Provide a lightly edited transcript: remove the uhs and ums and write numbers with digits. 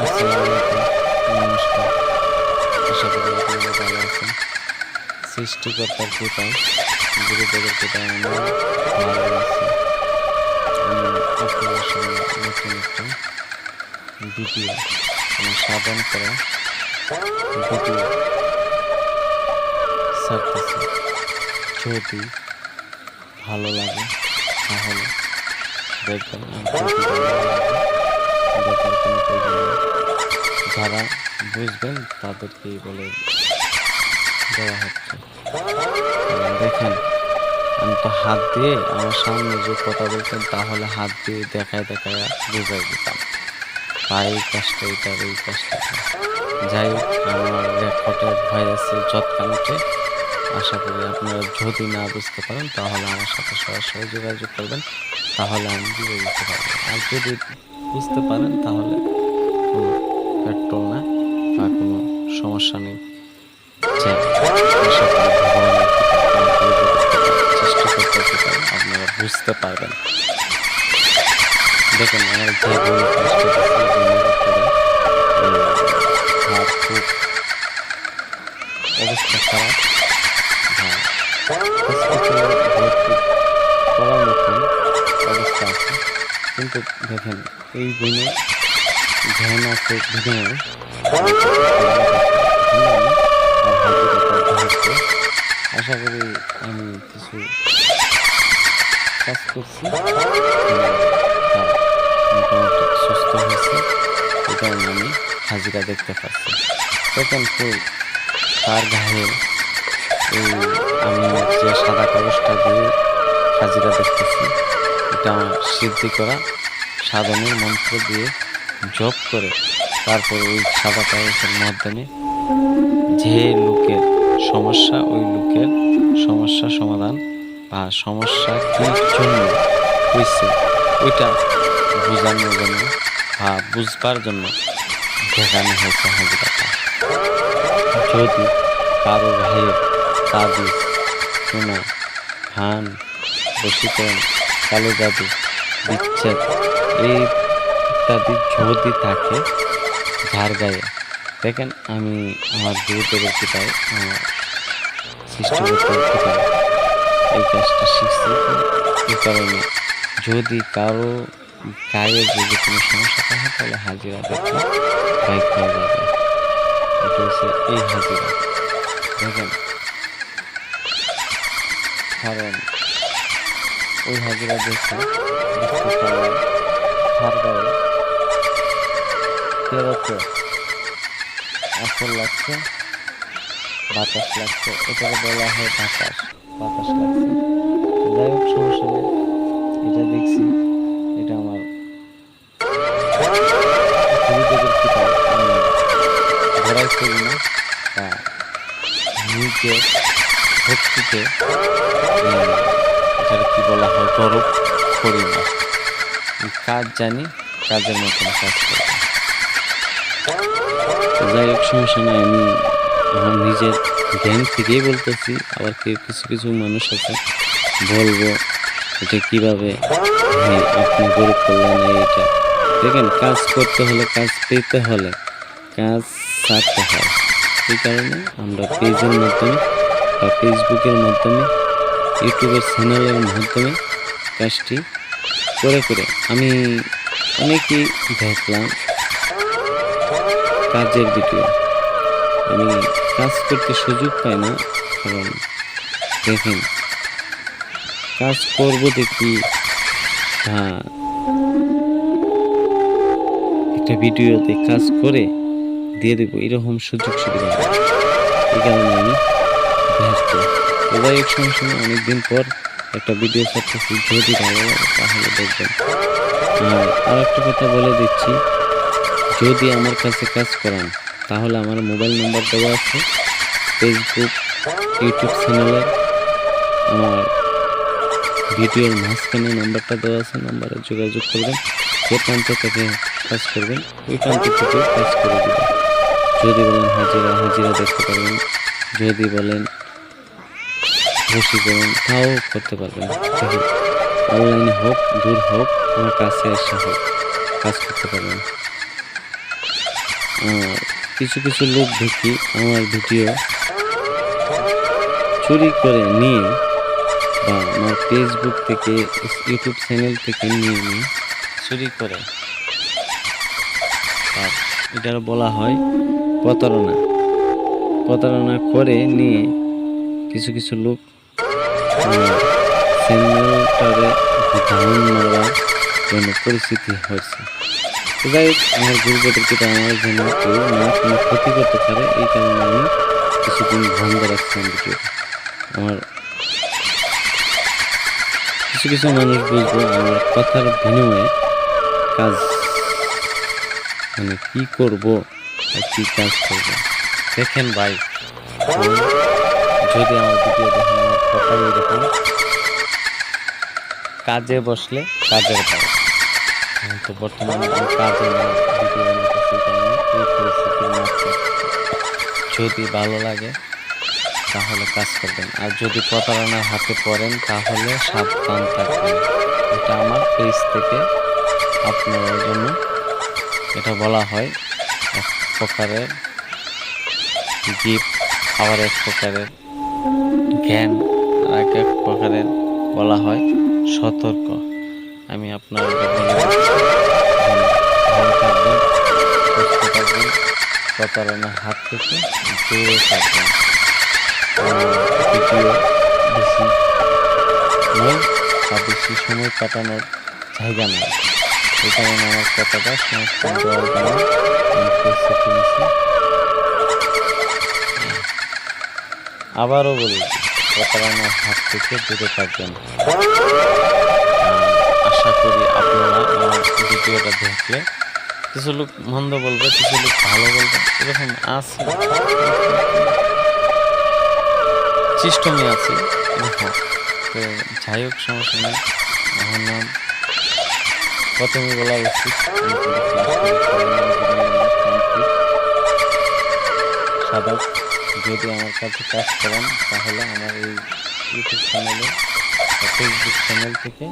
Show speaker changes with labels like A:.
A: আসসালামু আলাইকুম, নমস্কার। আশা করি আপনারা ভালো আছেন। সৃষ্টিকর্তার কৃপায়, গুরুদেবের কৃপায় আমি ভালো আছি। আমি আপনাদের সঙ্গে নতুন একটা ভিডিও সাধন করা ভিডিও ছাড়তেছি। যদি ভালো লাগে তাহলে দেখবেন, আর যদি ভালো না লাগে দেখার কোনো প্রয়োজন নেই। যারা বুঝবেন তাদেরকেই বলে দেওয়া হচ্ছে। দেখেন, আমি তো হাত দিয়ে আমার সামনে যে কথা বলতেন তাহলে হাত দিয়ে দেখায় দেখায় বুঝাই দিতাম বা এই কাজটা এটা এই কাজটা। যাই হোক, আমার রেকর্ডের ভয়েসে যৎকান্তে আশা করি আপনারা যদি না বুঝতে পারেন তাহলে আমার সাথে সরাসরি যোগাযোগ করবেন, তাহলে আমি বুঝে দিতে পারবো। আর যদি বুঝতে পারেন তাহলে কোনো পেট্রোল না বা কোনো সমস্যা নেই। যে আশা করি ভগবানের চেষ্টা করতে পারেন, আপনারা বুঝতে পারবেন। দেখুন, আমার যে বই কাজটা হাত খুব অবস্থা খারাপ। হ্যাঁ, হসপিটালে ভর্তি করার মতন অবস্থা আছে, কিন্তু দেখেন এই বইয়ে ধ্যান আছে বিনিময়ে আশা করি আমি কিছু কাজ করছি, মোটামুটি সুস্থ হয়েছে। এই কারণে আমি হাজিরা দেখতে পাচ্ছি। দেখেন ফুল তার গায়ে এই আমি যে সাদা কাগজটা দিয়ে হাজিরা দেখতেছি, এটা আমার সিদ্ধি করা সাধনের মন্ত্র দিয়ে জপ করে তারপর ওই সাদা কাগজের মাধ্যমে যে লোকের সমস্যা, ওই লোকের সমস্যা সমাধান বা সমস্যা কি জন্য হয়েছে ওইটা বোঝানোর জন্য বা বুঝবার জন্য দেখানো হয়েছে হাজিরাটা। যদি কারো ভাইয়ের তাবিজ, সোনা, ধান, বশীকরণ, কালো জাদু, বিচ্ছেদ এই ইত্যাদি যদি থাকে যার গায়ে, দেখেন আমি আমার গুরুদেবের কৃপায়, আমার সৃষ্টিকর্তার কৃপায় এই কাজটা শিখছি। এই কারণে যদি কারো গায়ে যদি কোনো সমস্যা থাকে তাহলে হাজিরা দেখলে বাইক হয়ে যাবে। এটা হচ্ছে এই হাজিরা। দেখেন, কারণ ওই হাজিরা দেখে বুঝতে পারলাম তার গায়ে 13তে আসর লাগছে, বাতাস লাগছে। এটাকে বলা হয় বাতাস লাগছে। যাই হোক, সমস্যা নেই, এটা দেখছি। এটা আমার গুরুদেবের কৃপায় আমি বড়াই করি না বা নিজের ভক্তিতে এটাকে কি বলা হয় গৌরব করি না। কাজ জানি, কাজের মতন কাজ করি। যাই হোক, সমস্যা নেই, আমি আমার নিজের জ্ঞান থেকেই বলতেছি। আবার কিছু কিছু মানুষ আছে বলবো এটা কিভাবে আপনি গৌরব করলেন এইটা। দেখেন, কাজ করতে হলে, কাজ পেতে হলে কাজ ছাড়তে হয়। এই কারণে আমরা পেজের মাধ্যমে বা ফেসবুকের মাধ্যমে, ইউটিউবের চ্যানেলের মাধ্যমে কাজটি করে করে আমি অনেকেই দেখলাম কাজের ভিডিও। আমি কাজ করতে সুযোগ পাই না, কারণ দেখেন কাজ করব দেখি একটা ভিডিওতে কাজ করে দিয়ে দেবো, এরকম সুযোগ সুবিধা নেই। এই কারণে আমি ব্যস্ত। যাই হোক, সমস্যা নেই, অনেকদিন পর একটা ভিডিও ছাড়তেছি। যদি ভালো লাগে তাহলে দেখবেন। আর একটা কথা বলে দিচ্ছি, যদি আমার কাছে কাজ করান তাহলে আমার মোবাইল নাম্বার দেওয়া আছে। ফেসবুক, ইউটিউব চ্যানেলে আমার ভিডিওর মাঝখানে নাম্বারটা দেওয়া আছে, নাম্বারে যোগাযোগ করবেন। যে প্রান্ত থেকে কাজ করবেন ওই প্রান্ত থেকে কাজ করে দেবেন। যদি বলেন হাজিরা দেখতে পারবেন, যদি বলেন বশীকরণ তাও করতে পারবেন। দেখুন, অনলাইনে হোক, দূর হোক, আমার কাছে এসে হোক, কাজ করতে পারবেন। কিছু কিছু লোক দেখি আমার ভিডিও চুরি করে নিয়ে বা আমার ফেসবুক থেকে ইউটিউব চ্যানেল থেকে নিয়ে চুরি করে, আর এটার বলা হয় প্রতারণা। প্রতারণা করে নিয়ে কিছু কিছু লোক চ্যানেলটারে ডাউন মারার জন্য পরিস্থিতি হয়েছে। যাই হোক, আমার গুরুদেরকে আমার জন্য কেউ না কোনো ক্ষতি করতে পারে, এই কারণে আমি কিছুদিন বন্ধ রাখছিলাম ভিডিও। আমার কিছু কিছু মানুষ বুঝবো আমার কথার বিনিময়ে কাজ, মানে কি করব আর কি কাজ করব। দেখেন ভাই, যদি আমার ভিডিও দেখেন, আমার কথা এরকম, কাজে বসলে কাজের কাজ। তো বর্তমানে আমি কাজে না, ভিডিও বানাতেছি, কারণে এই পরিস্থিতির মাত্রা। যদি ভালো লাগে তাহলে কাজ করবেন, আর যদি প্রতারণার হাতে পড়েন তাহলে সাবধান থাকবেন। এটা আমার পেজ থেকে আপনাদের জন্য এটা বলা হয় এক প্রকারের গিফট, আবার এক প্রকারের জ্ঞান, আর এক প্রকারের বলা হয় সতর্ক। আমি আপনাদেরকে বলে দিচ্ছি, ভালো থাকবেন, সুস্থ থাকবেন, প্রতারণার হাত থেকে দূরে থাকবেন। ভিডিও বেশি নয় বা বেশি সময় কাটানোর জায়গা নয়, এই কারণে আমার কথাটা সমস্ত দেওয়ার জন্য আমি প্রস্তুতি নিচ্ছি। আবারও বলি, প্রতারণার হাত থেকে দূরে থাকবেন। আশা করি আপনারা আমার ভিডিওটা দেখলে কিছু লোক মন্দ বলবে, কিছু লোক ভালো বলবে, এরকম আছে, সিস্টেমে আছে এরকম। তো যাই হোক, সমস্যা নেই। আমার নাম প্রথমে বলা উচিত, সাধক। যদি আমার কাছে কাজ করেন তাহলে আমার এই ইউটিউব চ্যানেলে বা ফেসবুক চ্যানেল থেকে